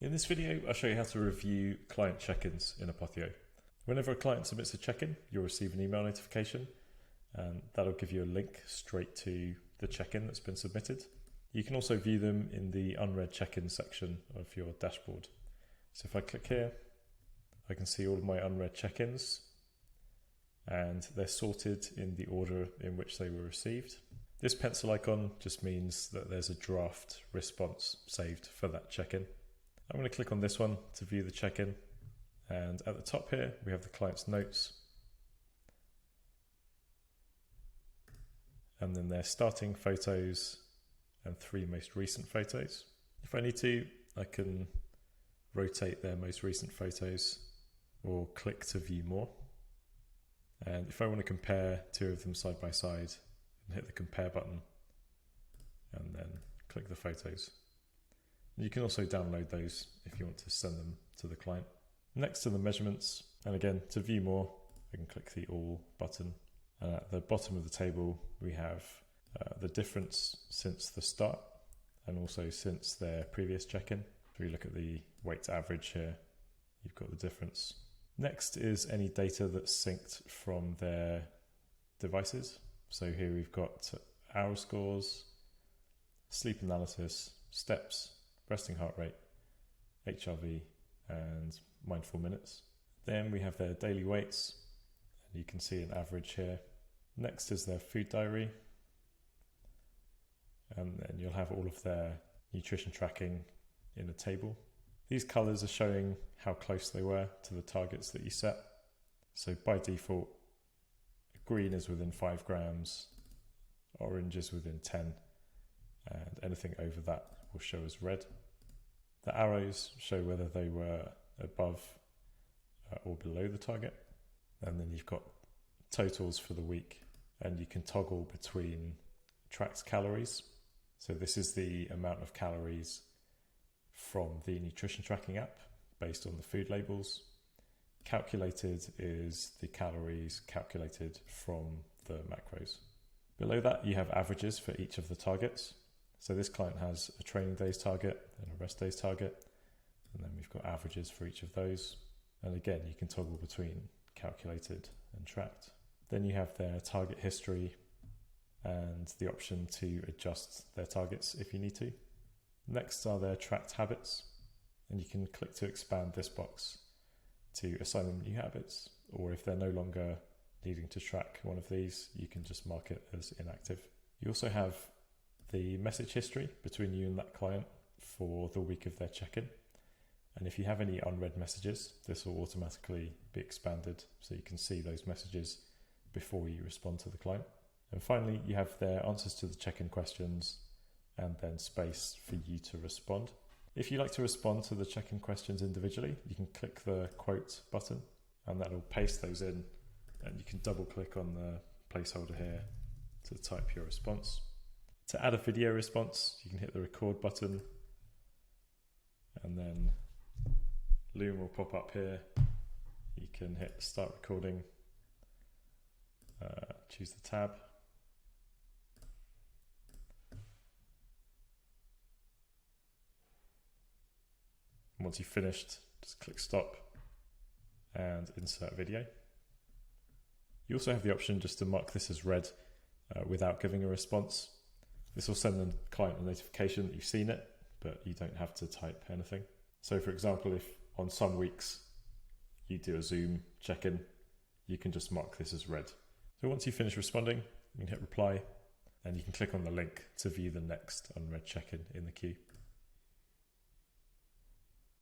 In this video, I'll show you how to review client check-ins in Apotheo. Whenever a client submits a check-in, you'll receive an email notification, and that'll give you a link straight to the check-in that's been submitted. You can also view them in the Unread check-in section of your dashboard. So if I click here, I can see all of my unread check-ins, and they're sorted in the order in which they were received. This pencil icon just means that there's a draft response saved for that check-in. I'm going to click on this one to view the check-in, and at the top here we have the client's notes, and then their starting photos and 3 most recent photos. If I need to, I can rotate their most recent photos or click to view more. And if I want to compare 2 of them side by side, and hit the compare button and then click the photos. You can also download those if you want to send them to the client. Next to the measurements, and again to view more, I can click the all button. And at the bottom of the table we have the difference since the start and also since their previous check-in. If we look at the weight average here, you've got the difference. Next is any data that's synced from their devices. So here we've got hour scores, sleep analysis, steps, resting heart rate, HRV, and mindful minutes. Then we have their daily weights, and you can see an average here. Next is their food diary, and then you'll have all of their nutrition tracking in a table. These colours are showing how close they were to the targets that you set. So by default, green is within 5 grams, orange is within 10, and anything over that will show as red. The arrows show whether they were above or below the target. And then you've got totals for the week, and you can toggle between tracked calories. So this is the amount of calories from the nutrition tracking app based on the food labels. Calculated is the calories calculated from the macros. Below that you have averages for each of the targets. So this client has a training days target and a rest days target, and then we've got averages for each of those. And again, you can toggle between calculated and tracked. Then you have their target history and the option to adjust their targets if you need to. Next are their tracked habits, and you can click to expand this box to assign them new habits, or if they're no longer needing to track one of these, you can just mark it as inactive. You also have the message history between you and that client for the week of their check-in, and if you have any unread messages, this will automatically be expanded so you can see those messages before you respond to the client. And finally, you have their answers to the check-in questions and then space for you to respond. If you like to respond to the check-in questions individually, you can click the quote button and that will paste those in, and you can double click on the placeholder here to type your response. To add a video response, you can hit the record button, and then Loom will pop up here. You can hit start recording, choose the tab, and once you've finished, just click stop and insert video. You also have the option just to mark this as read without giving a response. This will send the client a notification that you've seen it, but you don't have to type anything. So for example, if on some weeks you do a Zoom check-in, you can just mark this as read. So once you finish responding, you can hit reply, and you can click on the link to view the next unread check-in in the queue.